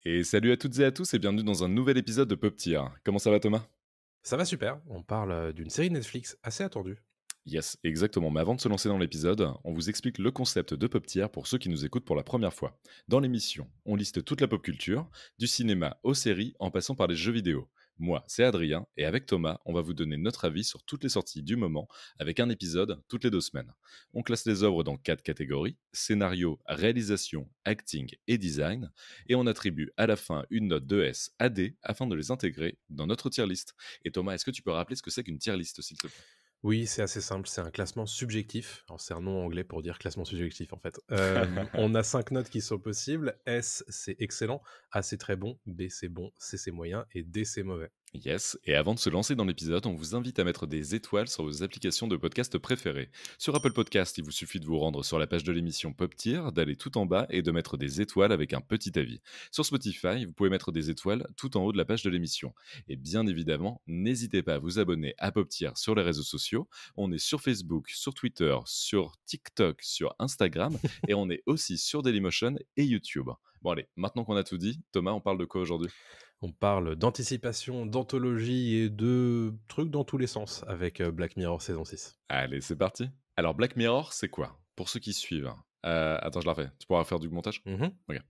Et salut à toutes et à tous et bienvenue dans un nouvel épisode de Pop Tier. Comment ça va Thomas? Ça va super, on parle d'une série Netflix assez attendue. Yes, exactement. Mais avant de se lancer dans l'épisode, on vous explique le concept de Pop Tier pour ceux qui nous écoutent pour la première fois. Dans l'émission, on liste toute la pop culture, du cinéma aux séries en passant par les jeux vidéo. Moi, c'est Adrien, et avec Thomas, on va vous donner notre avis sur toutes les sorties du moment, avec un épisode toutes les 2 semaines. On classe les œuvres dans 4 catégories, scénario, réalisation, acting et design, et on attribue à la fin une note de S à D afin de les intégrer dans notre tier list. Et Thomas, est-ce que tu peux rappeler ce que c'est qu'une tier list, s'il te plaît? Oui, c'est assez simple, c'est un classement subjectif. Alors c'est un nom anglais pour dire classement subjectif en fait. On a 5 notes qui sont possibles. S, c'est excellent. A, c'est très bon. B, c'est bon. C, c'est moyen. Et D, c'est mauvais. Yes, et avant de se lancer dans l'épisode, on vous invite à mettre des étoiles sur vos applications de podcast préférées. Sur Apple Podcast, il vous suffit de vous rendre sur la page de l'émission Pop Tier, d'aller tout en bas et de mettre des étoiles avec un petit avis. Sur Spotify, vous pouvez mettre des étoiles tout en haut de la page de l'émission. Et bien évidemment, n'hésitez pas à vous abonner à Pop Tier sur les réseaux sociaux. On est sur Facebook, sur Twitter, sur TikTok, sur Instagram et on est aussi sur Dailymotion et YouTube. Bon allez, maintenant qu'on a tout dit, Thomas, on parle de quoi aujourd'hui? On parle d'anticipation, d'anthologie et de trucs dans tous les sens avec Black Mirror saison 6. Allez, c'est parti. Alors, Black Mirror, c'est quoi? Pour ceux qui suivent. Attends, je la refais. Tu pourras faire du montage? Mhm. Ok.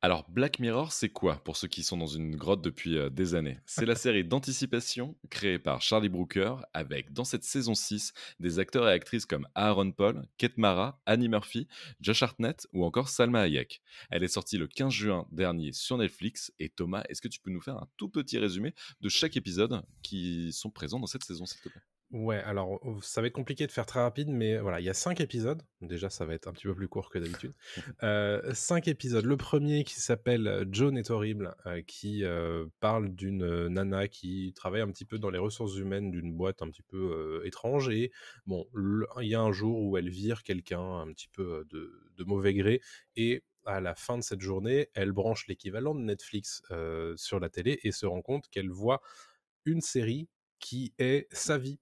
Alors, Black Mirror, c'est quoi pour ceux qui sont dans une grotte depuis des années? C'est la série d'anticipation créée par Charlie Brooker avec, dans cette saison 6, des acteurs et actrices comme Aaron Paul, Kate Mara, Annie Murphy, Josh Hartnett ou encore Salma Hayek. Elle est sortie le 15 juin dernier sur Netflix. Et Thomas, est-ce que tu peux nous faire un tout petit résumé de chaque épisode qui sont présents dans cette saison, s'il te plaît? Ouais, alors ça va être compliqué de faire très rapide, mais voilà, il y a 5 épisodes. Déjà, ça va être un petit peu plus court que d'habitude. 5 épisodes. Le premier qui s'appelle Joan est horrible, qui parle d'une nana qui travaille un petit peu dans les ressources humaines d'une boîte un petit peu étrange. Et bon, il y a un jour où elle vire quelqu'un un petit peu de mauvais gré. Et à la fin de cette journée, elle branche l'équivalent de Netflix sur la télé et se rend compte qu'elle voit une série qui est sa vie.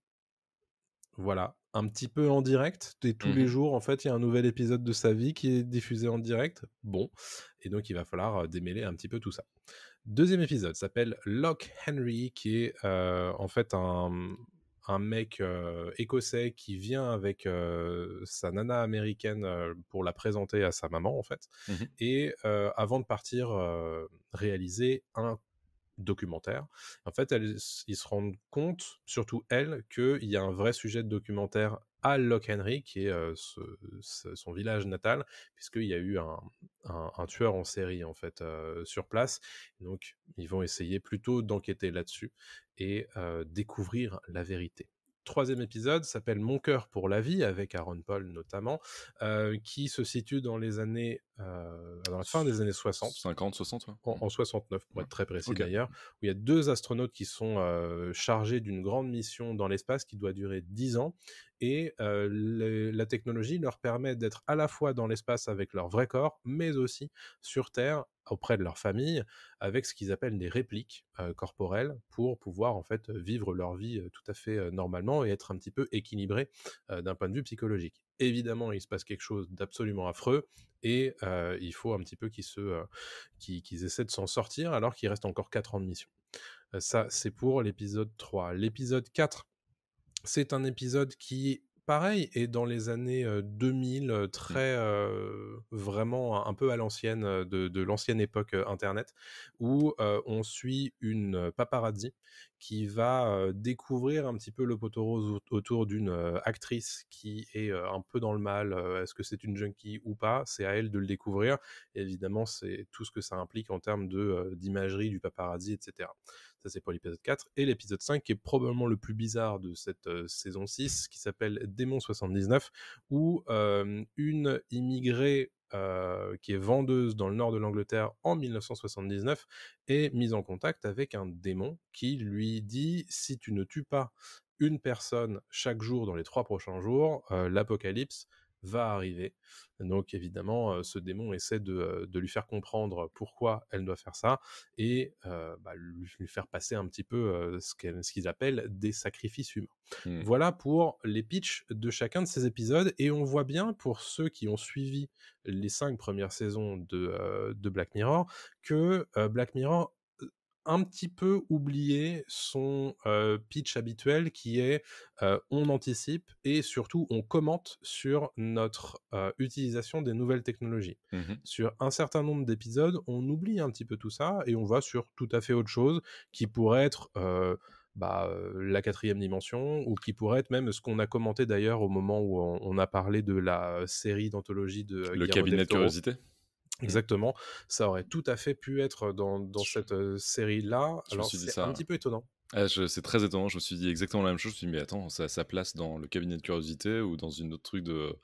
Voilà, un petit peu en direct et tous les Mhm. jours, en fait, il y a un nouvel épisode de sa vie qui est diffusé en direct. Bon, et donc il va falloir, démêler un petit peu tout ça. Deuxième épisode s'appelle Loch Henry, qui est, en fait un mec, écossais qui vient avec, sa nana américaine, pour la présenter à sa maman, en fait. Mhm. Et avant de partir, réaliser un documentaire. En fait, ils se rendent compte, surtout elle, qu'il y a un vrai sujet de documentaire à Loch Henry, qui est son village natal, puisqu'il y a eu un tueur en série en fait sur place. Donc, ils vont essayer plutôt d'enquêter là-dessus et découvrir la vérité. Troisième épisode s'appelle Mon cœur pour la vie, avec Aaron Paul notamment, qui se situe dans la fin des années 60, 50, 60, ouais. en 69 pour Ouais. être très précis Ok. d'ailleurs, où il y a 2 astronautes qui sont, chargés d'une grande mission dans l'espace qui doit durer 10 ans. Et la technologie leur permet d'être à la fois dans l'espace avec leur vrai corps, mais aussi sur Terre auprès de leur famille, avec ce qu'ils appellent des répliques corporelles, pour pouvoir en fait vivre leur vie tout à fait normalement et être un petit peu équilibrés d'un point de vue psychologique. Évidemment, il se passe quelque chose d'absolument affreux et il faut un petit peu qu'ils essaient de s'en sortir alors qu'il reste encore 4 ans de mission. Ça, c'est pour l'épisode 3. L'épisode 4, c'est un épisode qui, pareil, est dans les années 2000, Mm. très vraiment un peu à l'ancienne, de l'ancienne époque Internet, où on suit une paparazzi qui va découvrir un petit peu le poteau rose autour d'une actrice qui est un peu dans le mal. Est-ce que c'est une junkie ou pas? C'est à elle de le découvrir. Et évidemment, c'est tout ce que ça implique en termes d'imagerie du paparazzi, etc. Ça, c'est pour l'épisode 4. Et l'épisode 5, qui est probablement le plus bizarre de cette saison 6, qui s'appelle Démon 79, où une immigrée qui est vendeuse dans le nord de l'Angleterre en 1979 est mise en contact avec un démon qui lui dit: si tu ne tues pas une personne chaque jour dans les 3 prochains jours, l'apocalypse va arriver. Donc évidemment, ce démon essaie de lui faire comprendre pourquoi elle doit faire ça et lui faire passer un petit peu ce qu'ils appellent des sacrifices humains. Mmh. Voilà pour les pitchs de chacun de ces épisodes et on voit bien pour ceux qui ont suivi les 5 premières saisons de Black Mirror que Black Mirror un petit peu oublié son pitch habituel qui est on anticipe et surtout on commente sur notre utilisation des nouvelles technologies. Mmh. Sur un certain nombre d'épisodes, on oublie un petit peu tout ça et on va sur tout à fait autre chose qui pourrait être la quatrième dimension ou qui pourrait être même ce qu'on a commenté d'ailleurs au moment où on a parlé de la série d'anthologie de Le Guillermo del cabinet de Toro. curiosité? Mmh. Exactement, ça aurait tout à fait pu être dans Je cette, série-là. je me Alors suis dit c'est un ça. petit peu étonnant. C'est très étonnant, je me suis dit exactement la même chose, je me suis dit: «Mais attends, ça a sa place dans le cabinet de curiosité ou dans une autre truc de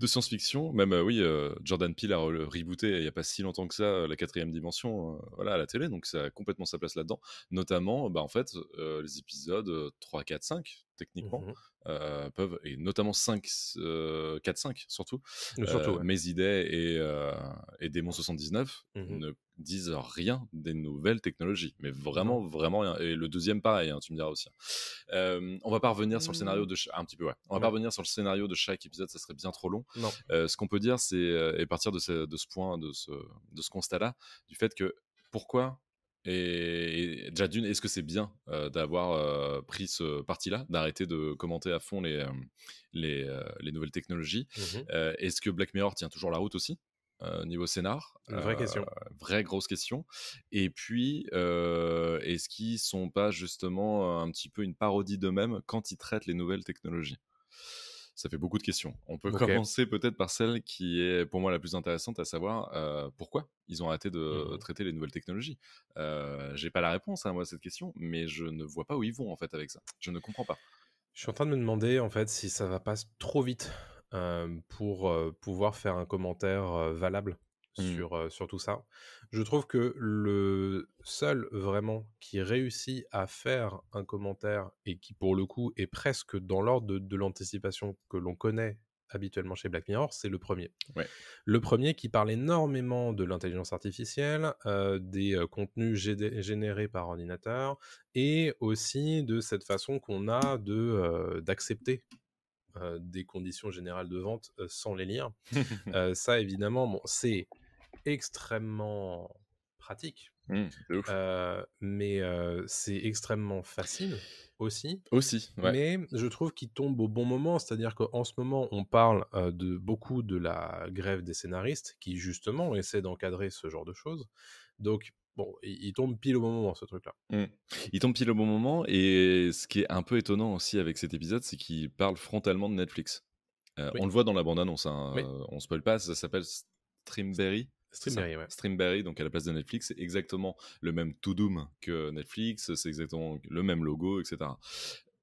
science-fiction». Même, oui, Jordan Peele a rebooté il y a pas si longtemps que ça, la quatrième dimension, voilà, à la télé, donc ça a complètement sa place là-dedans. Notamment, en fait, les épisodes, 3, 4, 5 techniquement, Mmh. peuvent et notamment 5 4-5 surtout, Surtout, ouais. Mes idées et Démon 79 Mmh. ne disent rien des nouvelles technologies, mais Non. vraiment, vraiment rien. Et le deuxième, pareil, hein, tu me diras aussi. On va pas revenir sur le scénario Mmh, de un petit peu, ouais. On va pas ouais, revenir sur le scénario de chaque épisode, ça serait bien trop long. non. Ce qu'on peut dire, c'est et partir de ce point, de ce constat-là, du fait que pourquoi et déjà d'une, est-ce que c'est bien d'avoir pris ce parti-là, d'arrêter de commenter à fond les nouvelles technologies. Mmh. Est-ce que Black Mirror tient toujours la route aussi niveau scénar? Une vraie question. Vraie grosse question. Et puis, est-ce qu'ils sont pas justement un petit peu une parodie d'eux-mêmes quand ils traitent les nouvelles technologies? Ça fait beaucoup de questions. On peut OK. commencer peut-être par celle qui est pour moi la plus intéressante, à savoir pourquoi ils ont arrêté de Mmh. traiter les nouvelles technologies. J'ai pas la réponse à moi à cette question, mais je ne vois pas où ils vont en fait avec ça. Je ne comprends pas. Je suis en train de me demander, en fait, si ça va pas trop vite, pour, pouvoir faire un commentaire, valable Hmm. sur tout ça. Je trouve que le seul vraiment qui réussit à faire un commentaire et qui, pour le coup, est presque dans l'ordre de l'anticipation que l'on connaît habituellement chez Black Mirror, c'est le premier. Ouais. Le premier qui parle énormément de l'intelligence artificielle, des, contenus générés par ordinateur et aussi de cette façon qu'on a d'accepter, des conditions générales de vente, sans les lire. Ça évidemment, bon, c'est extrêmement pratique, De ouf. mais c'est extrêmement facile aussi. Aussi, ouais. Mais je trouve qu'il tombe au bon moment, c'est-à-dire qu'en ce moment, on parle de beaucoup de la grève des scénaristes qui, justement, essaie d'encadrer ce genre de choses. Donc, bon, il tombe pile au bon moment, ce truc-là. Mm. Il tombe pile au bon moment, et ce qui est un peu étonnant aussi avec cet épisode, c'est qu'il parle frontalement de Netflix. On Oui, le voit dans la bande-annonce, hein, oui, on spoil pas, ça s'appelle Streamberry, c'est ça? Streamberry, ouais. Streamberry, donc à la place de Netflix, c'est exactement le même to doom que Netflix, c'est exactement le même logo, etc.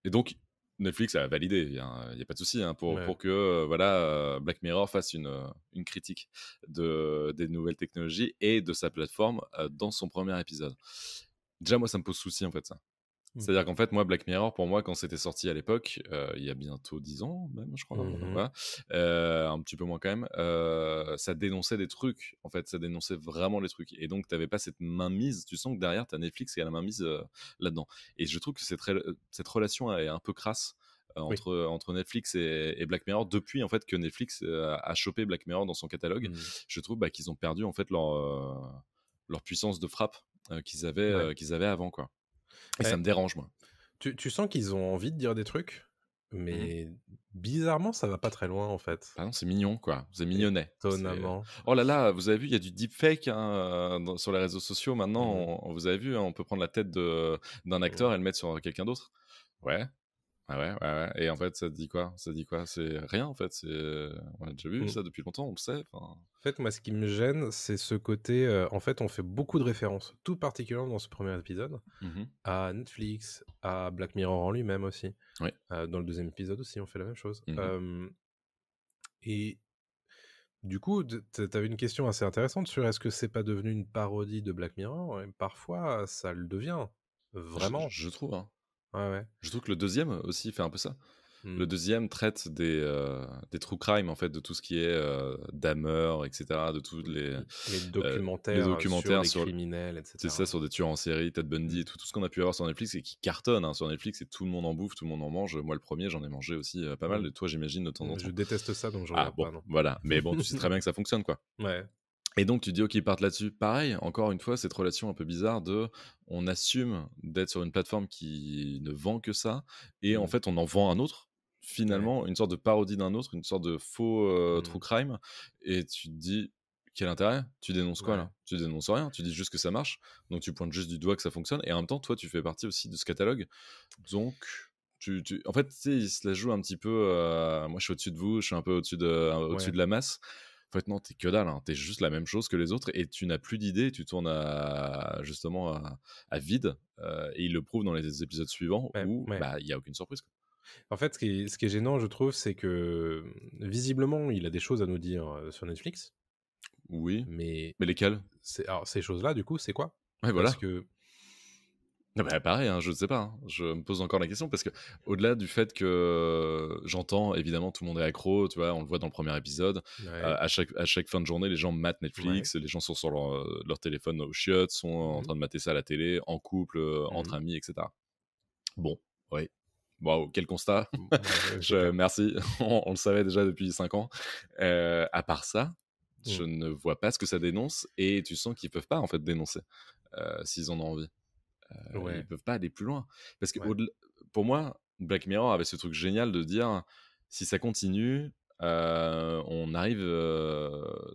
Et donc, Netflix a validé, il y a pas de souci, hein, Ouais. pour que voilà, Black Mirror fasse une critique des nouvelles technologies et de sa plateforme dans son premier épisode. Déjà, moi, ça me pose souci, en fait, ça. Mmh. C'est-à-dire qu'en fait, moi, Black Mirror, pour moi, quand c'était sorti à l'époque, il y a bientôt 10 ans, même, je crois, Mhm. voilà, un petit peu moins quand même, ça dénonçait des trucs, en fait, ça dénonçait vraiment les trucs. Et donc, tu n'avais pas cette mainmise, tu sens que derrière, tu as Netflix qui a la mainmise là-dedans. Et je trouve que cette relation est un peu crasse Oui. entre Netflix et Black Mirror, depuis, en fait, que Netflix a chopé Black Mirror dans son catalogue. Mhm. Je trouve qu'ils ont perdu, en fait, leur puissance de frappe Ouais. qu'ils avaient avant, quoi. Et ça Eh, me dérange, moi. tu sens qu'ils ont envie de dire des trucs, Mmh. mais bizarrement, ça va pas très loin, en fait. Bah non, c'est mignon, quoi. C'est mignonnet. Étonnamment. Oh là là, vous avez vu, il y a du deepfake hein, sur les réseaux sociaux. Maintenant, Mhm. vous avez vu, hein, on peut prendre la tête d'un Mhm. acteur et le mettre sur quelqu'un d'autre. Ouais, ouais, ouais, ouais, ouais. Et en fait, ça te dit quoi? Ça te dit quoi? C'est rien, en fait. On a déjà vu Mhm. ça depuis longtemps, on le sait. Enfin, En fait, moi, ce qui me gêne, c'est ce côté. En fait, on fait beaucoup de références, tout particulièrement dans ce premier épisode, mhm. à Netflix, à Black Mirror en lui-même aussi. Ouais. Dans le deuxième épisode aussi, on fait la même chose. Mhm. Et du coup, t'avais une question assez intéressante sur est-ce que c'est pas devenu une parodie de Black Mirror? Et parfois, ça le devient. Vraiment. Je trouve, hein. Ouais, ouais. Je trouve que le deuxième aussi fait un peu ça. Le Mmh. deuxième traite des true crime, en fait, de tout ce qui est Dahmer, etc., de tous Les les documentaires, sur documentaires les sur criminels et c'est ça, cetera. sur des tueurs en série, Ted Bundy et Mmh. tout ce qu'on a pu avoir sur Netflix et qui cartonne, hein, sur Netflix et tout le monde en bouffe, tout le monde en mange. Moi, le premier, j'en ai mangé aussi pas mal. Mmh. Et toi, j'imagine, de temps en Je temps. déteste ça, donc je Ah regarde bon, pas, non. voilà. Mais bon, tu sais très bien que ça fonctionne, quoi. Ouais. Et donc, tu dis, OK, ils partent là-dessus. Pareil, encore une fois, cette relation un peu bizarre de on assume d'être sur une plateforme qui ne vend que ça, et en Mmh. fait, on en vend un autre, Ouais. finalement, une sorte de parodie d'un autre, une sorte de faux true Mmh. crime. Et tu te dis, quel intérêt? Tu dénonces quoi Ouais. là? Tu dénonces rien, tu dis juste que ça marche, donc tu pointes juste du doigt que ça fonctionne, et en même temps, toi, tu fais partie aussi de ce catalogue. Donc, en fait, tu sais, il se la joue un petit peu. Moi, je suis au-dessus de vous, je suis un peu au-dessus Ouais. de la masse. En fait, non, t'es que dalle, hein. T'es juste la même chose que les autres et tu n'as plus d'idées, tu tournes justement à vide. Et il le prouve dans les épisodes suivants Ouais, où ouais. bah il y a aucune surprise, quoi. En fait, ce qui est gênant, je trouve, c'est que, visiblement, il a des choses à nous dire, sur Netflix, Oui, mais mais lesquels? alors ces choses-là, du coup, c'est quoi? Ouais, Parce voilà. que Ah bah, pareil, hein, je ne sais pas, hein. Je me pose encore la question parce que au-delà du fait que j'entends évidemment tout le monde est accro, tu vois, on le voit dans le premier épisode. ouais, À chaque fin de journée, les gens matent ouais. Netflix, les gens sont sur leur téléphone au chiottes, sont en Mmh mh. train de mater ça à la télé, en couple, Mmh. entre amis, etc. Bon, oui. Waouh, quel constat. Ouais, c'est clair. Merci, on le savait déjà depuis 5 ans. À part ça, je Mmh. ne vois pas ce que ça dénonce et tu sens qu'ils peuvent pas en fait dénoncer, s'ils en ont envie. Ils Ouais, peuvent pas aller plus loin. Parce que ouais, pour moi, Black Mirror avait ce truc génial de dire, si ça continue, on arrive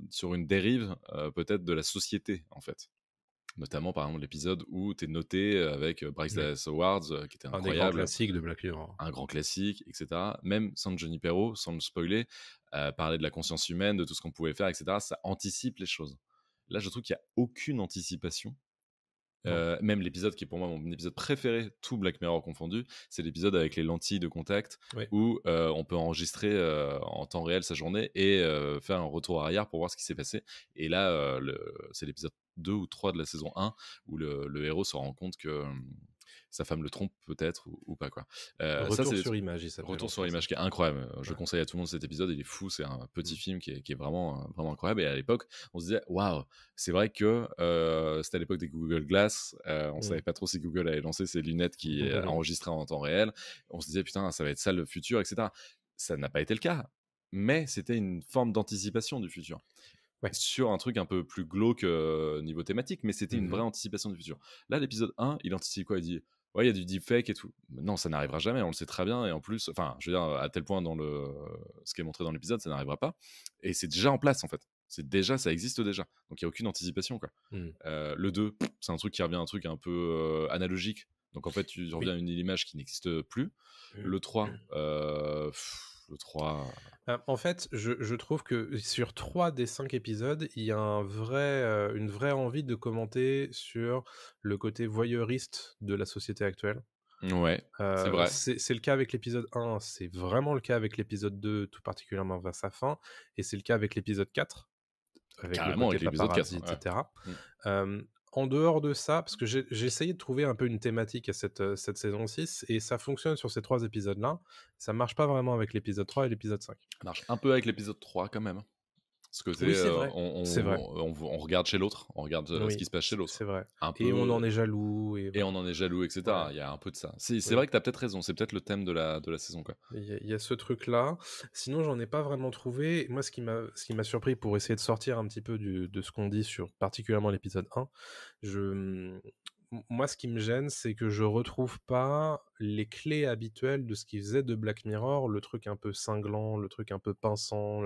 sur une dérive peut-être de la société, en fait. Notamment, par exemple, l'épisode où tu es noté avec Bryce ouais. Dallas Howard, qui était Un des grands incroyable, classiques de Black Mirror. un grand classique, etc. Même sans Johnny Perro, sans le spoiler, parler de la conscience humaine, de tout ce qu'on pouvait faire, etc. Ça anticipe les choses. Là, je trouve qu'il n'y a aucune anticipation. Non. Même l'épisode qui est pour moi mon épisode préféré, tout Black Mirror confondu, c'est l'épisode avec les lentilles de contact Ouais. où on peut enregistrer en temps réel sa journée et faire un retour arrière pour voir ce qui s'est passé. Et là, c'est l'épisode 2 ou 3 de la saison 1 où le héros se rend compte que sa femme le trompe peut-être ou pas, quoi. Ça, c'est Retour des sur trucs. image, il s'appelle en Retour sur français. l'image qui est incroyable. Je Ouais. conseille à tout le monde cet épisode, il est fou, c'est un petit Mmh. film qui est vraiment, vraiment incroyable. Et à l'époque, on se disait, waouh, c'est vrai que c'était à l'époque des Google Glass, on Mmh. savait pas trop si Google allait lancer ses lunettes qui enregistraient en temps réel. On se disait, putain, ça va être ça le futur, etc. Ça n'a pas été le cas, mais c'était une forme d'anticipation du futur. Ouais. Sur un truc un peu plus glauque niveau thématique, mais c'était une Mmh. vraie anticipation du futur. Là, l'épisode 1, il anticipe quoi? Il dit, ouais, il y a du deepfake et tout. Non, ça n'arrivera jamais, on le sait très bien. Et en plus, enfin, je veux dire, à tel point dans ce qui est montré dans l'épisode, ça n'arrivera pas. Et c'est déjà en place, en fait. Ça existe déjà. Donc il n'y a aucune anticipation, quoi. Mmh. Le 2, c'est un truc qui revient à un truc un peu analogique. Donc en fait, tu reviens Oui. à une image qui n'existe plus. Le 3, le 3. En fait, je trouve que sur 3 des 5 épisodes, il y a une vraie envie de commenter sur le côté voyeuriste de la société actuelle. Ouais, c'est vrai. C'est le cas avec l'épisode 1, c'est vraiment le cas avec l'épisode 2, tout particulièrement vers sa fin, et c'est le cas avec l'épisode 4, avec le Carrément côté avec l'épisode 4. paparazzi, et Ouais. cetera. Mm. En dehors de ça, parce que j'ai essayé de trouver un peu une thématique à cette saison 6, et ça fonctionne sur ces 3 épisodes-là. Ça marche pas vraiment avec l'épisode 3 et l'épisode 5. Ça marche un peu avec l'épisode 3 quand même. Ce côté, Oui, c'est vrai, c'est vrai. on regarde chez l'autre, on regarde ce Oui, qui se passe chez c'est l'autre. vrai. Un Et on peu, en est jaloux, et et voilà. on en est jaloux, etc. Ouais, Il y a un peu de ça. C'est oui. vrai que tu as peut-être raison, c'est peut-être le thème de la saison, quoi. Il y a ce truc-là. Sinon, j'en ai pas vraiment trouvé. Moi, ce qui m'a surpris, pour essayer de sortir un petit peu de ce qu'on dit sur particulièrement l'épisode 1, moi, ce qui me gêne, c'est que je retrouve pas les clés habituelles de ce qui faisait de Black Mirror le truc un peu cinglant, le truc un peu pinçant,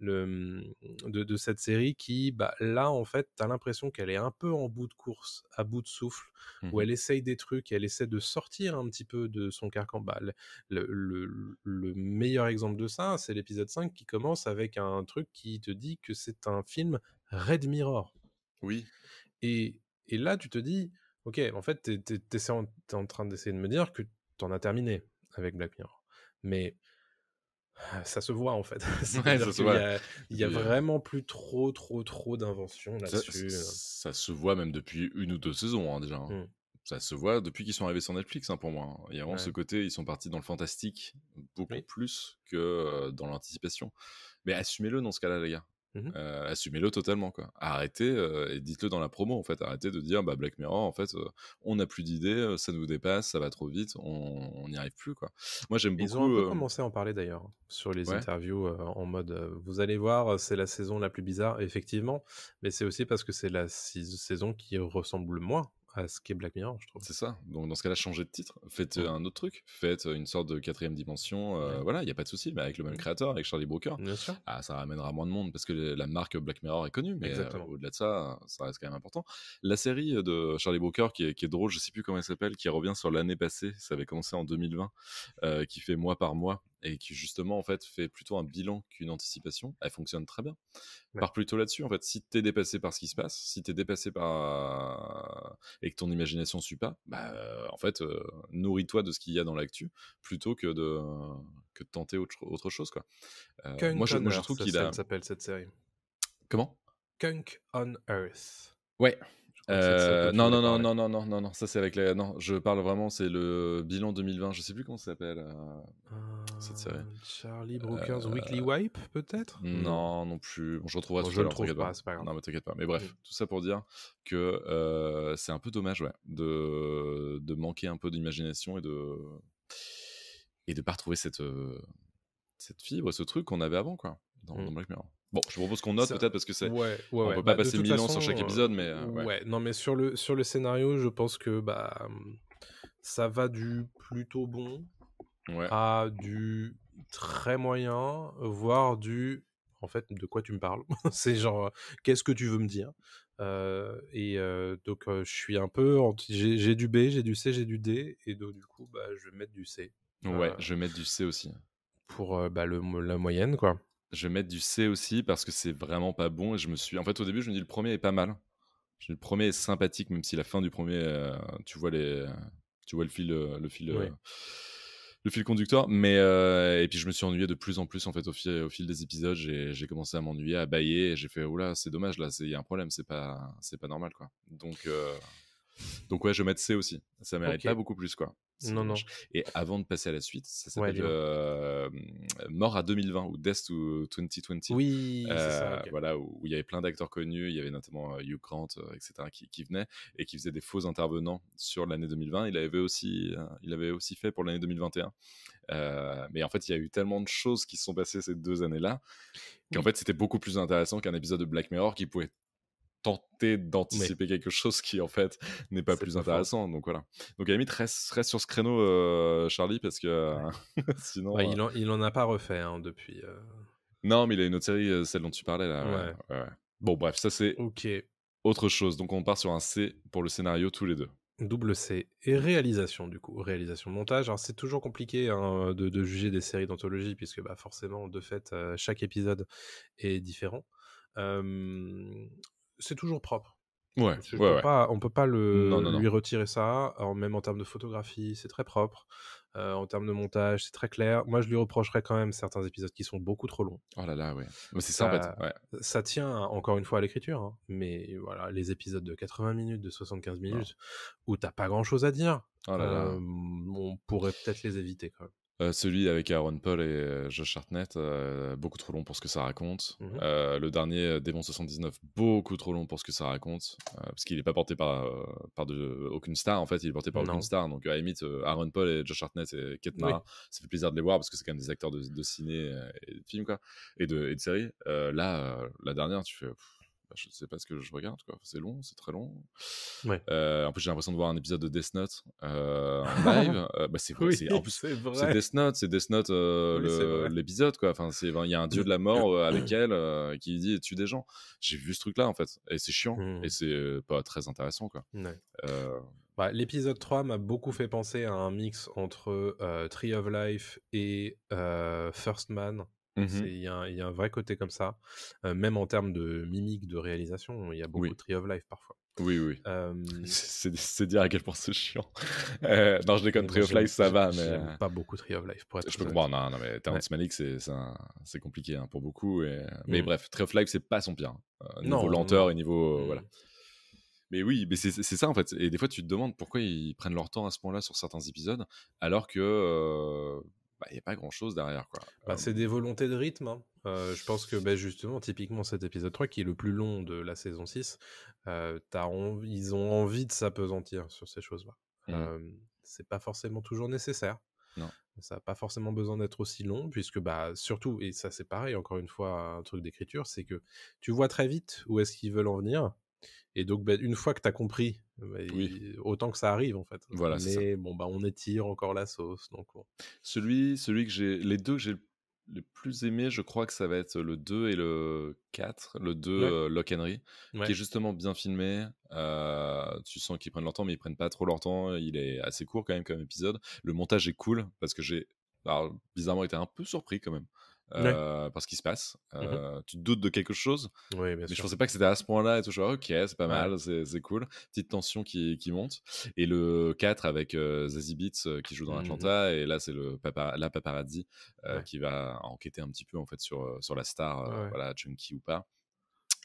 de cette série qui, bah, là, en fait, t'as l'impression qu'elle est un peu en bout de course, à bout de souffle, où Mmh. elle essaye des trucs, et elle essaie de sortir un petit peu de son carcan. Bah, le meilleur exemple de ça, c'est l'épisode 5 qui commence avec un truc qui te dit que c'est un film Red Mirror. Oui. Et là, tu te dis, ok, en fait, t'es en train d'essayer de me dire que t'en as terminé avec Black Mirror. Mais ça se voit, en fait. Ouais, C'est-à-dire ça se qu'il y voit. a, il y a Puis, vraiment plus trop d'inventions ça là-dessus. ça se voit même depuis 1 ou 2 saisons, hein, déjà, hein. Hmm. Ça se voit depuis qu'ils sont arrivés sur Netflix, hein, pour moi, hein. Il y a vraiment ce Ouais. côté, ils sont partis dans le fantastique beaucoup Oui. plus que dans l'anticipation. Mais assumez-le dans ce cas-là, les gars. Mmh. Assumez-le totalement, quoi. Arrêtez et dites-le dans la promo, en fait. Arrêtez de dire, bah, Black Mirror, en fait, on n'a plus d'idées, ça nous dépasse, ça va trop vite, on n'y arrive plus, quoi. Moi, j'aime Ils ont un beaucoup. peu commencé à en parler d'ailleurs, hein, sur les Ouais, interviews, en mode, «Vous allez voir, c'est la saison la plus bizarre», effectivement, mais c'est aussi parce que c'est la saison qui ressemble le moins à ce qu'est Black Mirror, je trouve. c'est ça. Donc, dans ce cas-là, changez de titre. Faites Mmh. un autre truc. Faites une sorte de quatrième dimension. Ouais. Voilà, il n'y a pas de souci. Mais avec le même Mmh. créateur, avec Charlie Brooker, Bien sûr. ça ramènera moins de monde parce que la marque Black Mirror est connue. Mais Exactement. au-delà de ça, ça reste quand même important. La série de Charlie Brooker qui est drôle, je sais plus comment elle s'appelle, qui revient sur l'année passée. Ça avait commencé en 2020, qui fait mois par mois et qui justement en fait fait plutôt un bilan qu'une anticipation. Elle fonctionne très bien. Ouais. Pars plutôt là-dessus, en fait. Si t'es dépassé par ce qui se passe, si t'es dépassé par et que ton imagination suit pas, bah en fait, nourris-toi de ce qu'il y a dans l'actu plutôt que de tenter autre chose, quoi. Kunk on Moi, je Earth, trouve qu'il a. elle s'appelle cette série. Comment? Kunk on Earth. Ouais. Je crois que c'est de ça dont tu Non, voulais non, non, parler. non, non, non, non, non, ça c'est avec la. Non, je parle vraiment, c'est le bilan 2020. Je sais plus comment ça s'appelle cette série. Charlie Brooker's Euh, Weekly Wipe, peut-être? Non. Non, non plus. Bon, je retrouverai Bon, tout je à le l'heure, trouve t'inquiète pas, pas. c'est pas grave. Non, mais t'inquiète pas. Mais Mmh. bref, tout ça pour dire que c'est un peu dommage, ouais, de manquer un peu d'imagination et de pas retrouver cette fibre, ce truc qu'on avait avant, quoi, dans Mmh. Black Mirror. Bon, je propose qu'on note Ça peut-être parce que Ouais, ouais, on ouais. peut pas Bah, de passer toute 1000 ans façon, sur chaque épisode, mais ouais. ouais, non, mais sur le scénario, je pense que, ça va du plutôt bon Ouais. à du très moyen, voire du en fait, de quoi tu me parles? C'est genre, qu'est-ce que tu veux me dire? Donc, je suis un peu anti j'ai du B, j'ai du C, j'ai du D et donc du coup, je vais mettre du C, Ouais, heu, je vais mettre du C aussi. pour, la moyenne, quoi. Je vais mettre du C aussi parce que c'est vraiment pas bon et en fait, au début, je me dis: «Le premier est pas mal». Le premier est sympathique, même si la fin du premier, tu vois Oui. le fil conducteur. Mais et puis je me suis ennuyé de plus en plus en fait au fil des épisodes. J'ai commencé à m'ennuyer, à bâiller. Et j'ai fait oula, c'est dommage là, il y a un problème, c'est pas normal quoi. Donc ouais, je vais mettre C aussi. Ça mérite pas OK. beaucoup plus quoi. C'est Non, non. dommage. Et avant de passer à la suite, ça Ouais, s'appelle dis-moi. Mort à 2020 ou Death to 2020. Oui, c'est ça, OK. Voilà, où il y avait plein d'acteurs connus, il y avait notamment Hugh Grant, etc., qui venaient et qui faisaient des faux intervenants sur l'année 2020. Il avait aussi fait pour l'année 2021. Mais en fait, il y a eu tellement de choses qui se sont passées ces 2 années-là qu'en Oui. fait, c'était beaucoup plus intéressant qu'un épisode de Black Mirror qui pouvait tenter Mais d'anticiper quelque chose qui, en fait, n'est pas c'est plus pas faux. intéressant. Donc voilà. Donc à la limite, reste sur ce créneau, Charlie, parce que Ouais. sinon. Il en a pas refait, hein, depuis, Non, mais il a une autre série, celle dont tu parlais là. ouais. Ouais, ouais, ouais. Bon, bref, ça c'est OK. autre chose. Donc on part sur un C pour le scénario tous les deux. Double C et réalisation du coup, réalisation, montage. Alors c'est toujours compliqué, hein, de juger des séries d'anthologie puisque, forcément de fait, chaque épisode est différent. Hem, c'est toujours propre. Ouais, Je ouais, peux ouais. pas on peut pas Non, le non, non. lui retirer ça. Même en termes de photographie, c'est très propre. En termes de montage, c'est très clair. Moi, je lui reprocherais quand même certains épisodes qui sont beaucoup trop longs. Oh là là, ouais. Mais c'est ça en fait. Ça Ouais. ça tient encore une fois à l'écriture, hein, mais voilà, les épisodes de 80 minutes, de 75 Non. minutes, où t'as pas grand chose à dire, Oh là là. on pourrait peut-être les éviter quand même. Celui avec Aaron Paul et Josh Hartnett, beaucoup trop long pour ce que ça raconte. Mmh. Le dernier, Démon 79, beaucoup trop long pour ce que ça raconte, parce qu'il est pas porté par aucune star, en fait, il est porté par aucune Non. star. Donc à la limite, Aaron Paul et Josh Hartnett et Kate Oui. Mara, ça fait plaisir de les voir parce que c'est quand même des acteurs de ciné et de films, quoi, et de séries. Là, la dernière, tu fais: je sais pas ce que je regarde, quoi. C'est long, c'est très long. Ouais. En plus, j'ai l'impression de voir un épisode de Death Note en live. C'est vrai, Oui, en plus, c'est c'est vrai. Death Note, Oui, c'est vrai. l'épisode, quoi. Enfin, il y a un dieu de la mort avec elle qui dit tue des gens. J'ai vu ce truc-là, en fait. Et c'est chiant. Et Mmh. c'est pas très intéressant, quoi. Ouais. Euh, L'épisode 3 m'a beaucoup fait penser à un mix entre, Tree of Life et First Man. mhm. Il y a un vrai côté comme ça, même en termes de mimique, de réalisation, il y a beaucoup Oui, de Tree of Life parfois. oui, oui. Hem, C'est dire à quel point c'est chiant. Non, je déconne. mais moi Tree of Life, ça va, mais j'aime pas beaucoup Tree of Life pour être je très peux honnête. comprendre. Non, non, mais Ouais. Terrence Malick, c'est compliqué, hein, pour beaucoup. Mais Mmh. bref, Tree of Life, c'est pas son pire, hein. Niveau Non, lenteur non. et niveau. Mmh. Voilà. Mais oui, mais c'est ça en fait. Et des fois, tu te demandes pourquoi ils prennent leur temps à ce point-là sur certains épisodes, alors que bah, il n'y a pas grand-chose derrière, quoi. Bah, c'est des volontés de rythme, hein. Je pense que, bah, justement, typiquement cet épisode 3 qui est le plus long de la saison 6, ils ont envie de s'appesantir sur ces choses-là. Mhm. C'est pas forcément toujours nécessaire. Non. Ça a pas forcément besoin d'être aussi long puisque, bah, surtout et ça c'est pareil encore une fois, un truc d'écriture, c'est que tu vois très vite où est-ce qu'ils veulent en venir et donc, bah, une fois que tu as compris, bah, Oui, autant que ça arrive, en fait. voilà, c'est ça. Mais bon, bah, on étire encore la sauce, donc bon. Celui que j'ai, les deux que j'ai le plus aimé, je crois que ça va être le 2 et le 4. Le 2, Ouais, Lock Henry, qui est ouais. justement bien filmé. Tu sens qu'ils prennent leur temps, mais ils prennent pas trop leur temps. Il est assez court quand même comme épisode. Le montage est cool parce que j'ai, alors, bizarrement, été un peu surpris quand même Ouais. par ce qui se passe. Mmh. Tu te doutes de quelque chose, Oui, bien mais je sûr. pensais pas que c'était à ce point-là et tout. Je suis ok, c'est pas Ouais. mal, c'est cool. Petite tension qui monte. Et le 4 avec Zazie Beetz qui joue dans Mmh. Atlanta. Et là, c'est la paparazzi Ouais. qui va enquêter un petit peu en fait sur la star, Ouais, ouais. voilà, junkie ou pas.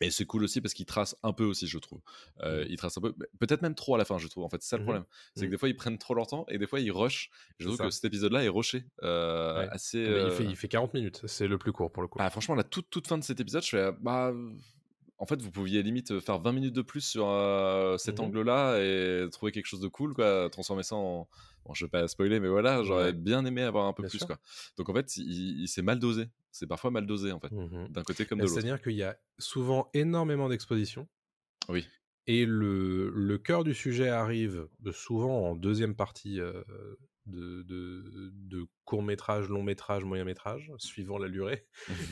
Et c'est cool aussi parce qu'il trace un peu aussi, je trouve. Mmh. Il trace un peu, peut-être même trop à la fin, je trouve. En fait, c'est ça le Mmh. problème. C'est que Mmh. des fois, ils prennent trop leur temps et des fois, ils rushent. Je C'est trouve que ça. cet épisode-là est rushé. Ouais. Assez. Ah, mais il fait 40 minutes, c'est le plus court pour le coup. Bah, franchement, la toute fin de cet épisode, je fais bah. En fait, vous pouviez limite faire 20 minutes de plus sur cet Mmh. angle-là et trouver quelque chose de cool, quoi. Transformer ça en. Bon, je vais pas spoiler, mais voilà, j'aurais Ouais, bien aimé avoir un peu bien plus, sûr. quoi. Donc en fait, il s'est mal dosé. C'est parfois mal dosé, en fait, Mmh. d'un côté comme Bah, de l'autre. c'est-à-dire qu'il y a souvent énormément d'exposition Oui. et le cœur du sujet arrive, souvent en deuxième partie, de court-métrage, long-métrage, moyen-métrage, suivant la durée.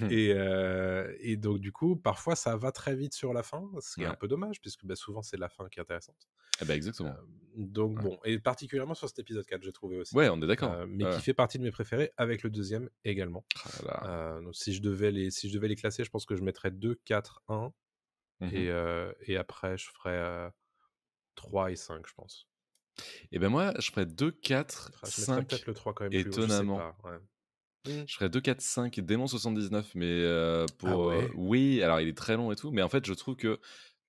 Et donc du coup, parfois ça va très vite sur la fin, ce qui est un Ouais. peu dommage puisque, bah, souvent c'est la fin qui est intéressante. Eh ben exactement. Donc Ouais. bon, et particulièrement sur cet épisode 4, j'ai trouvé aussi. Ouais, on est d'accord. Mais Ouais. qui fait partie de mes préférés avec le deuxième également. Ah là là. Donc si je devais les classer, je pense que je mettrais 2, 4, 1 Mhm. et après je ferais, 3 et 5, je pense. Et ben moi, je ferais 2, 4, Enfin, je mettrais peut-être 5, le 3 quand même plus haut, je sais étonnamment. pas, ouais. Mmh. Je ferais 2, 4, 5 Démon 79, mais Ah pour. ouais? Oui, alors il est très long et tout, mais en fait, je trouve que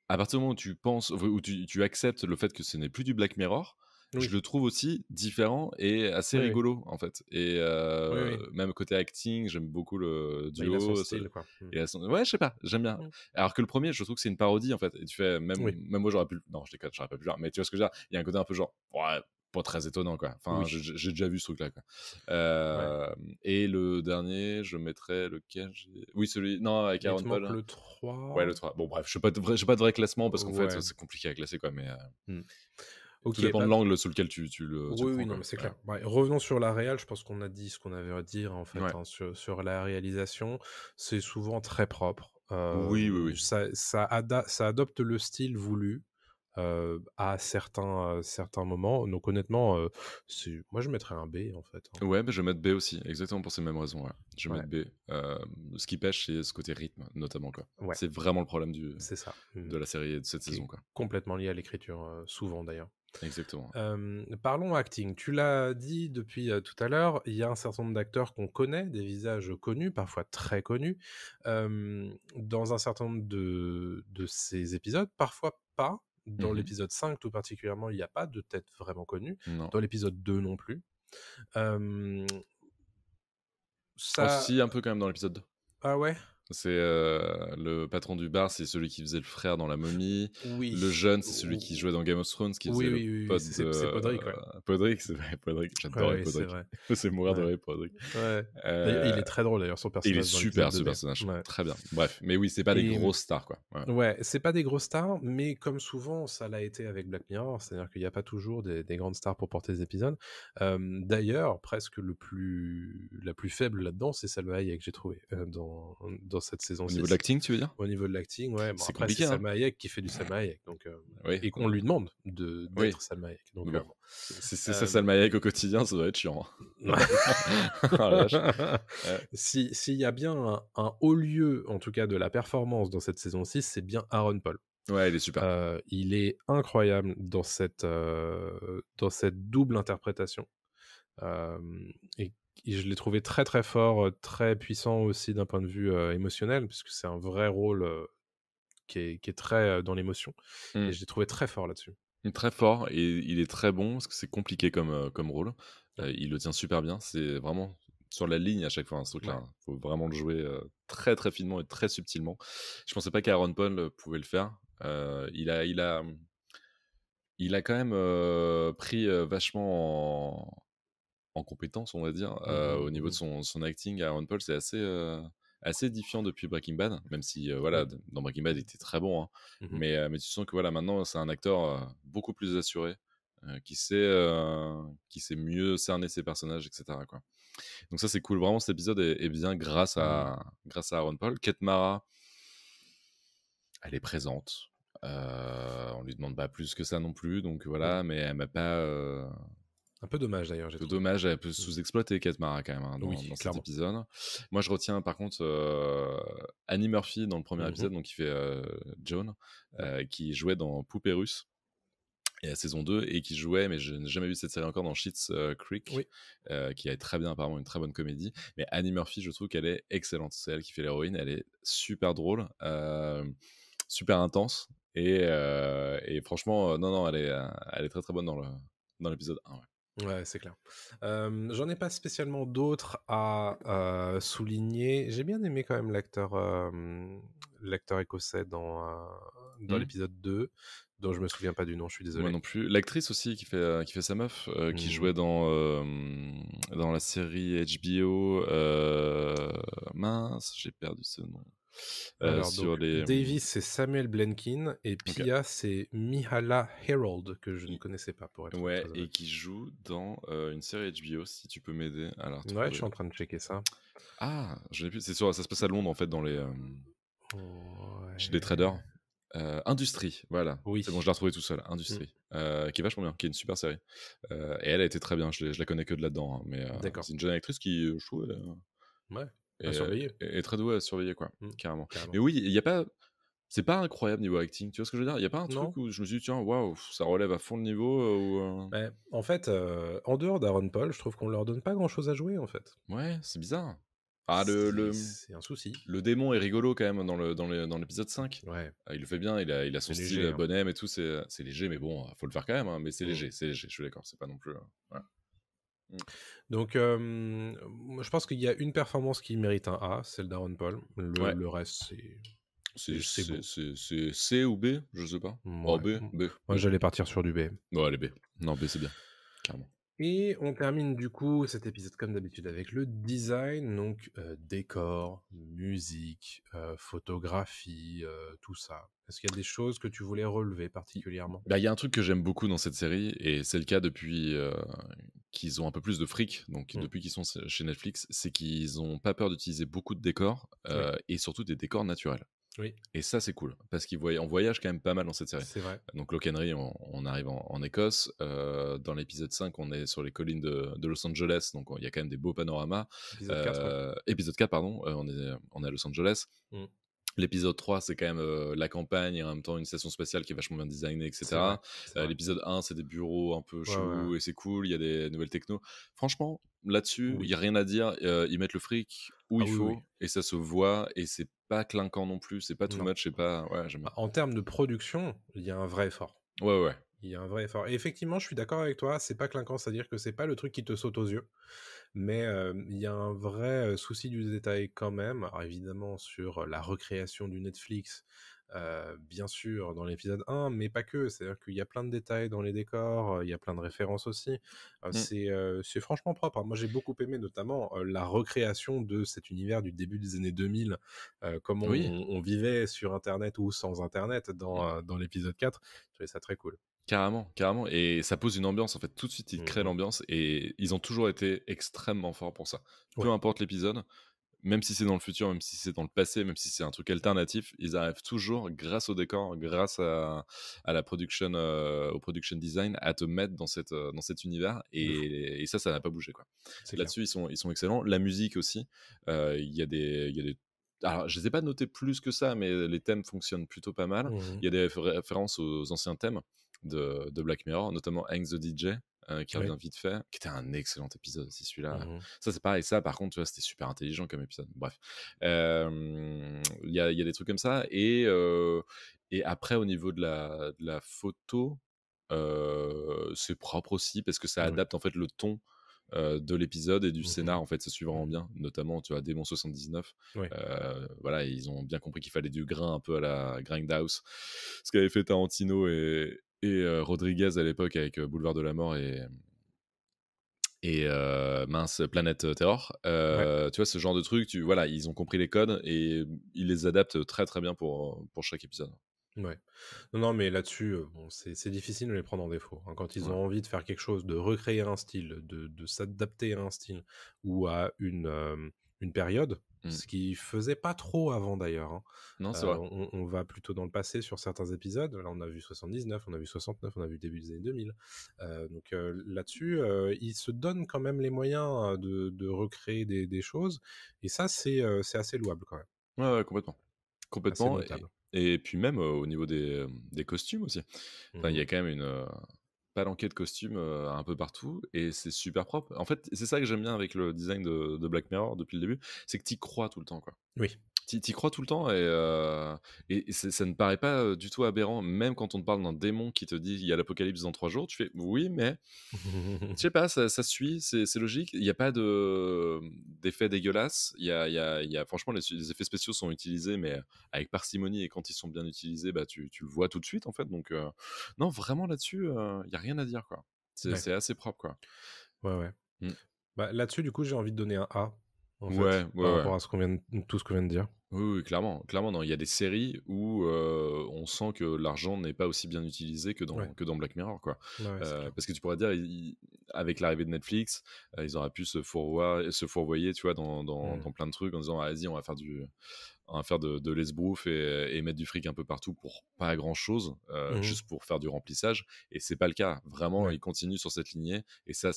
à partir du moment où tu penses, où tu acceptes le fait que ce n'est plus du Black Mirror, je Oui. le trouve aussi différent et assez Oui, oui. rigolo, en fait. Et Oui, oui. même côté acting, j'aime beaucoup le Bah, il a son duo. style, quoi. Mmh. Ouais, je sais pas, j'aime bien. Mmh. Alors que le premier, je trouve que c'est une parodie, en fait. Et tu fais, Oui. même moi, j'aurais pu. Non, je déconne, j'aurais pas pu le faire. Mais tu vois ce que je veux dire? Il y a un côté un peu genre, ouais, pas très étonnant, quoi. Enfin, Oui. j'ai déjà vu ce truc-là, quoi. Ouais. Et le dernier, je mettrais lequel Oui, celui. Non, avec Il Aaron te manque Paul. le Ouais, le 3. 3. Bon, bref, j'ai pas de vrai classement parce qu'en fait, Ouais. c'est compliqué à classer, quoi. Mais Mmh. tout OK, dépend de bah, l'angle sous lequel tu le oui, prends, oui, non, quoi. mais c'est Ouais. clair. Ouais, revenons sur la réal, je pense qu'on a dit ce qu'on avait à dire, en fait, Ouais. hein, sur la réalisation. C'est souvent très propre. Oui, oui, oui. Ça adopte le style voulu, à certains moments. Donc honnêtement, moi je mettrais un B, en fait, hein. Ouais, mais je vais mettre B aussi, exactement pour ces mêmes raisons. Ouais. Je vais Ouais, mettre B. Ce qui pêche, c'est ce côté rythme, notamment, quoi. ouais, C'est vraiment le problème c'est ça. de la série et de cette Qui saison, est quoi. complètement lié à l'écriture, souvent d'ailleurs. Exactement. Parlons acting. Tu l'as dit depuis, tout à l'heure, il y a un certain nombre d'acteurs qu'on connaît, des visages connus, parfois très connus, dans un certain nombre de ces épisodes, parfois pas. Dans Mhm. l'épisode 5 tout particulièrement, il y a pas de tête vraiment connue. Non. Dans l'épisode 2 non plus. Hem, Oh, ça si, un peu quand même dans l'épisode 2. ah ouais? C'est le patron du bar, c'est celui qui faisait le frère dans La Momie. Le Oui. jeune, c'est celui qui jouait dans Game of Thrones, qui Oui, faisait le oui, oui, oui, pote c'est de Podrick, ouais. Podrick. C'est vrai, Podrick. Ouais, J'adorais oui, c'est Podrick. vrai. Il me faisait mourir de Ouais, rire, Podrick. ouais. D'ailleurs, il Euh, est très drôle d'ailleurs son et il est personnage dans l'épisode super, ce 2D. personnage. Ouais. Très bien. Bref, mais oui, c'est pas des Et grosses stars, quoi. Ouais. ouais, c'est pas des grosses stars, mais comme souvent, ça l'a été avec Black Mirror, c'est-à-dire qu'il n'y a pas toujours des grandes stars pour porter les épisodes. D'ailleurs, presque la plus faible là-dedans, c'est Salma Hayek, j'ai trouvé, dans cette saison Au niveau de 6. l'acting, tu veux dire? Au niveau de l'acting, ouais, bon C'est après c'est compliqué, hein? Salma Hayek qui fait du Salma Hayek, donc Oui, et qu'on lui demande oui. d'être Salma Hayek, donc Mais bon, bon. si c'est ça, Hem Salma Hayek au quotidien, ça doit être chiant, hein. Oh la vache. Ouais. S'il y a bien un haut lieu, en tout cas de la performance dans cette saison 6, c'est bien Aaron Paul. Ouais, il est super. Il est incroyable dans cette double interprétation. Et je l'ai trouvé très, très fort, très puissant aussi d'un point de vue, émotionnel, puisque c'est un vrai rôle, qui est très dans l'émotion. Et Mmh. je l'ai trouvé très fort là-dessus. Il est très fort et il est très bon parce que c'est compliqué comme rôle. Ouais. Il le tient super bien. C'est vraiment sur la ligne à chaque fois, hein, ce truc-là, Ouais. hein. Faut vraiment le jouer, très, très finement et très subtilement. Je pensais pas qu'Aaron Paul, pouvait le faire. Il a quand même, pris, vachement en compétence, on va dire, au niveau de Mmh. son acting. Aaron Paul, c'est assez édifiant depuis Breaking Bad, même si, voilà, Oui. dans Breaking Bad, il était très bon, hein. Mmh. Mais tu sens que, voilà, maintenant, c'est un acteur, beaucoup plus assuré, qui sait mieux cerner ses personnages et cetera, quoi. Donc ça, c'est cool. Vraiment, cet épisode est bien Mmh. grâce à Aaron Paul. Kate Mara, elle est présente. On lui demande pas plus que ça non plus, donc Mmh. voilà, mais elle m'a pas, Un peu dommage d'ailleurs, j'ai peu trouvé. dommage, elle peut Mmh. sous-exploiter Kate Mara quand même, hein, dans Oui, cet clairement. épisode. Moi, je retiens par contre, Annie Murphy dans le premier Mmh. épisode, donc qui fait, Joan, Ouais. qui jouait dans Poupée russe et la saison 2 et qui jouait, mais je n'ai jamais vu cette série encore, dans Schitt's Creek, Oui. qui est très bien, apparemment une très bonne comédie. Mais Annie Murphy, je trouve qu'elle est excellente. C'est elle qui fait l'héroïne, elle est super drôle, super intense et franchement, non, non, elle est très, très bonne dans l'épisode 1, ouais. Ouais, c'est clair. J'en ai pas spécialement d'autres à, souligner. J'ai bien aimé quand même l'acteur écossais dans Mmh. l'épisode 2, dont je me souviens pas du nom, je suis Moi désolé. non plus. L'actrice aussi qui fait sa meuf, qui Mmh. jouait dans la série HBO, mince, j'ai perdu ce nom. Alors donc Sur les, Davis, c'est Samuel Blenkin et OK. Pia, c'est Mihala Herold, que je ne I connaissais pas pour être Ouais très et honnête. qui joue dans, une série HBO, si tu peux m'aider à la Ouais, je retrouver. suis en train de checker ça. Ah! Je l'ai plus, ça se passe à Londres, en fait, chez les Ouais. traders. Industrie, voilà. Oui. C'est bon, je l'ai retrouvé tout seul, Mmh, Industrie, qui est vachement bien, qui est une super série. Et elle a été très bien, je la connais que de là-dedans, hein, mais d'accord. c'est une jeune actrice qui, je trouve, Ouais, à est, surveiller. est très douée à surveiller, quoi, Mmh, carrément. carrément. Mais oui, il y a pas c'est pas incroyable niveau acting, tu vois ce que je veux dire? Il y a pas un Non? truc où je me suis dit: «Tiens, waouh, ça relève à fond le niveau», Beh, en fait, en dehors d'Aaron Paul, je trouve qu'on leur donne pas grand-chose à jouer, en fait. Ouais, c'est bizarre. Ah, C'est un souci. le démon est rigolo quand même dans l'épisode 5. Ouais, Il le fait bien, il a son c'est style, léger, hein. bonhomme et tout, c'est léger, mais bon, faut le faire quand même, hein, mais Mmh. c'est léger, je suis d'accord, c'est pas non plus, voilà. Mmh. Donc, moi, je pense qu'il y a une performance qui mérite un A, celle d'Aaron Paul. Le Ouais, le reste, c'est bon. c'est C ou B? Je sais pas. Oh, Mouais, B, B, moi, B. j'allais partir sur du B. Ouais, allez, B. Non, B, c'est bien, carrément. Et on termine du coup cet épisode comme d'habitude avec le design, donc décor, musique, photographie, tout ça. Est-ce qu'il y a des choses que tu voulais relever I particulièrement? Bah, il y a un truc que j'aime beaucoup dans cette série et c'est le cas depuis, qu'ils ont un peu plus de fric, donc Mmh. depuis qu'ils sont chez Netflix, c'est qu'ils ont pas peur d'utiliser beaucoup de décors, Oui, et surtout des décors naturels. oui, Et ça, c'est cool parce on voyage quand même pas mal dans cette série. c'est vrai. Donc Lock Henry, on arrive en Écosse. Dans l'épisode 5, on est sur les collines de Los Angeles, donc il y a quand même des beaux panoramas. Épisode 4, ouais. Épisode 4, pardon, on est à Los Angeles. Mmh. L'épisode 3, c'est quand même la campagne et en même temps une station spatiale qui est vachement bien designée, C'est vrai, etc. c'est vrai. L'épisode 1, c'est des bureaux un peu Ouais, ouais, ouais. chelous et c'est cool, il y a des nouvelles techno. Franchement, là-dessus, il Oui. n'y a rien à dire. Ils mettent le fric où Ah il oui, oui. faut et ça se voit et c'est pas clinquant non plus, c'est pas too Non. much, c'est pas. Ouais, j'aime bien. Bah, en termes de production, il y a un vrai effort. Ouais, ouais. Il y a un vrai effort et effectivement, je suis d'accord avec toi, c'est pas clinquant, c'est-à-dire que c'est pas le truc qui te saute aux yeux, mais il y a un vrai, souci du détail quand même. Alors évidemment sur la recréation du Netflix, bien sûr dans l'épisode 1, mais pas que. C'est-à-dire qu'il y a plein de détails dans les décors, il y a plein de références aussi. Mm. C'est franchement propre, hein. Moi j'ai beaucoup aimé notamment, la recréation de cet univers du début des années 2000, comment Oui. on vivait sur internet ou sans internet Mm. dans l'épisode 4. Je trouvais ça très cool. Carrément, carrément. Et ça pose une ambiance, en fait. Tout de suite, ils Mmh créent mh. l'ambiance et ils ont toujours été extrêmement forts pour ça. Peu Ouais, importe l'épisode, même si c'est dans le futur, même si c'est dans le passé, même si c'est un truc alternatif, ils arrivent toujours, grâce au décor, grâce à la production, au production design, à te mettre dans cet univers. de fou, Et ça n'a pas bougé, quoi. c'est clair. Là-dessus, ils sont excellents. La musique aussi, il y a des. Alors, je les ai pas notés plus que ça, mais les thèmes fonctionnent plutôt pas mal. Mmh mh. Il y a des références aux anciens thèmes de Black Mirror, notamment Hank the DJ. qui Oui. revient vite fait, qui était un excellent épisode aussi celui-là. Mmh. Ça, c'est pareil, ça par contre, tu vois, c'était super intelligent comme épisode. Bref. Il y a des trucs comme ça et après au niveau de la photo, c'est propre aussi parce que ça Oui. adapte en fait le ton, de l'épisode et du Mmh. scénar, en fait, ça suit vraiment Mmh. bien. Notamment, tu vois, Démon 79, Oui. voilà, ils ont bien compris qu'il fallait du grain un peu à la Grindhouse. Ce qu'avaient fait Tarantino et Rodriguez à l'époque avec, Boulevard de la mort et mince, Planète Terror. Ouais. Tu vois, ce genre de truc, voilà, ils ont compris les codes et ils les adaptent très, très bien pour chaque épisode. Ouais. Non, non, mais là-dessus, bon, c'est difficile de les prendre en défaut, hein. Quand ils Ouais. ont envie de faire quelque chose, de recréer un style, de s'adapter à un style ou à une période, Mmh. ce qu'ils faisaient pas trop avant d'ailleurs, hein. Non, c'est vrai. On va plutôt dans le passé sur certains épisodes. Là, on a vu 79, on a vu 69, on a vu début des années 2000. Donc là-dessus, ils se donnent quand même les moyens, de recréer des choses et ça, c'est assez louable quand même, Ouais, ouais, complètement. assez Complètement et notable. et puis même, au niveau des costumes aussi. Enfin, il y Mmh. a quand même une, palanquée de costumes, un peu partout et c'est super propre. En fait, c'est ça que j'aime bien avec le design de Black Mirror depuis le début, c'est que tu crois tout le temps, quoi. Oui. Tu crois tout le temps et ça ne paraît pas, du tout aberrant. Même quand on te parle d'un démon qui te dit: «Il y a l'apocalypse dans 3 jours», tu fais: «Oui, mais» je sais pas, ça suit, c'est logique. Il y a pas d'effets dégueulasses. Il y a franchement, les effets spéciaux sont utilisés, mais avec parcimonie et quand ils sont bien utilisés, bah, tu le vois tout de suite, en fait, donc non, vraiment là-dessus, il y a rien à dire, quoi. C'est Ouais. c'est assez propre, quoi. Ouais, ouais. Mmh. Bah, là-dessus, du coup, j'ai envie de donner un A, en Ouais, fait, ouais, par ouais. rapport à ce qu'on vient de tout ce qu'on vient de dire. Oui, oui, clairement, clairement, non. Il y a des séries où on sent que l'argent n'est pas aussi bien utilisé que Ouais, dans Black Mirror, quoi. ouais, ouais, c'est clair. Parce que tu pourrais dire, avec l'arrivée de Netflix, ils auraient pu se fourvoyer, tu vois, Mmh. dans plein de trucs en disant, ah, vas-y, on va faire de l'esbrouf et mettre du fric un peu partout pour pas grand chose, Mmh. juste pour faire du remplissage. Et c'est pas le cas. Vraiment, Ouais, ils continuent sur cette lignée. Et ça,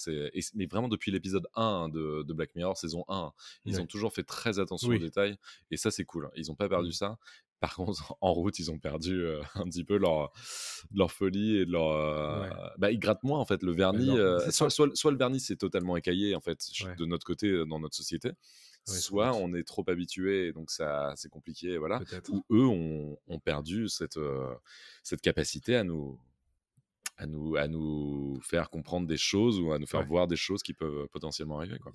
mais vraiment depuis l'épisode 1 de Black Mirror, saison 1, ils ont ouais. toujours fait très attention aux Oui. détails. Et ça, c'est cool. Ils ont pas perdu Mmh. ça. Par contre, en route, ils ont perdu un petit peu leur folie et de leur. Ouais. Bah, ils grattent moins en fait. Le Bah, vernis, non, c'est ça. soit le vernis c'est totalement écaillé en fait Ouais, de notre côté dans notre société, oui, sans soit doute. on est trop habitué et donc ça c'est compliqué, voilà. Ou Peut-être. eux ont perdu cette capacité à nous faire comprendre des choses ou à nous faire Ouais. voir des choses qui peuvent potentiellement arriver, quoi.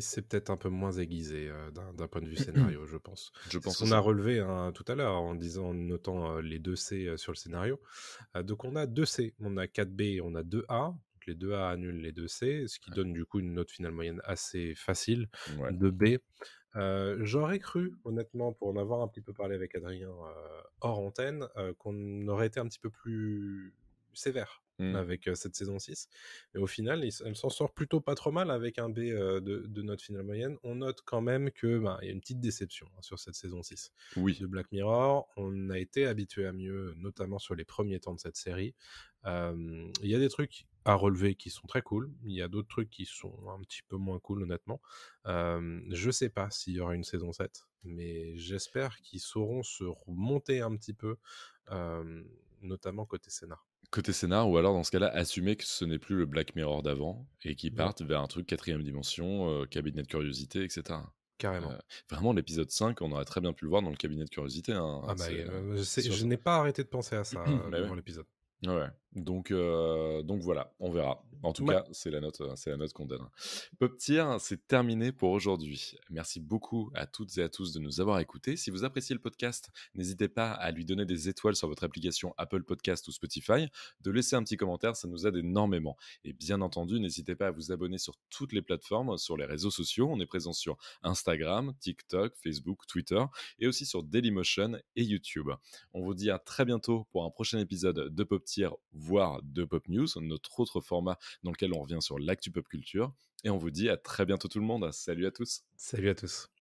C'est peut-être un peu moins aiguisé, d'un point de vue scénario, je pense. Je C'est ce pense qu'on a aussi. relevé, hein, tout à l'heure en notant, les 2 C, sur le scénario. Donc on a 2 C, on a 4 B et on a 2 A. Donc les 2 A annulent les 2 C, ce qui donne du coup une note finale moyenne assez facile Ouais. de B. J'aurais cru, honnêtement, pour en avoir un petit peu parlé avec Adrien, hors antenne, qu'on aurait été un petit peu plus sévère Mm. avec, cette saison 6. Mais au final, elle s'en sort plutôt pas trop mal avec un B, de note finale moyenne. On note quand même que, ben, il y a une petite déception, hein, sur cette saison 6 Oui. de Black Mirror. On a été habitué à mieux, notamment sur les premiers temps de cette série. Il y a des trucs à relever qui sont très cool. Il y a d'autres trucs qui sont un petit peu moins cool, honnêtement. Je sais pas s'il y aura une saison 7, mais j'espère qu'ils sauront se remonter un petit peu, notamment côté scénar. Côté scénar, ou alors dans ce cas-là, assumer que ce n'est plus le Black Mirror d'avant et qu'ils Ouais, partent vers un truc quatrième dimension, cabinet de curiosité, etc. carrément. Vraiment, l'épisode 5, on aurait très bien pu le voir dans le cabinet de curiosité, hein. Ah bah, C'est sûr, je ça. n'ai pas arrêté de penser à ça, Bah ouais. devant l'épisode. Ouais, donc voilà, on verra. En tout Ouais, cas, c'est la note qu'on donne. Pop Tier, c'est terminé pour aujourd'hui. Merci beaucoup à toutes et à tous de nous avoir écoutés. Si vous appréciez le podcast, n'hésitez pas à lui donner des étoiles sur votre application Apple Podcast ou Spotify, de laisser un petit commentaire, ça nous aide énormément. Et bien entendu, n'hésitez pas à vous abonner sur toutes les plateformes, sur les réseaux sociaux. On est présent sur Instagram, TikTok, Facebook, Twitter et aussi sur Dailymotion et YouTube. On vous dit à très bientôt pour un prochain épisode de Pop Tier, voire de Pop News, notre autre format dans lequel on revient sur l'actu pop culture. Et on vous dit à très bientôt tout le monde. Salut à tous. salut à tous.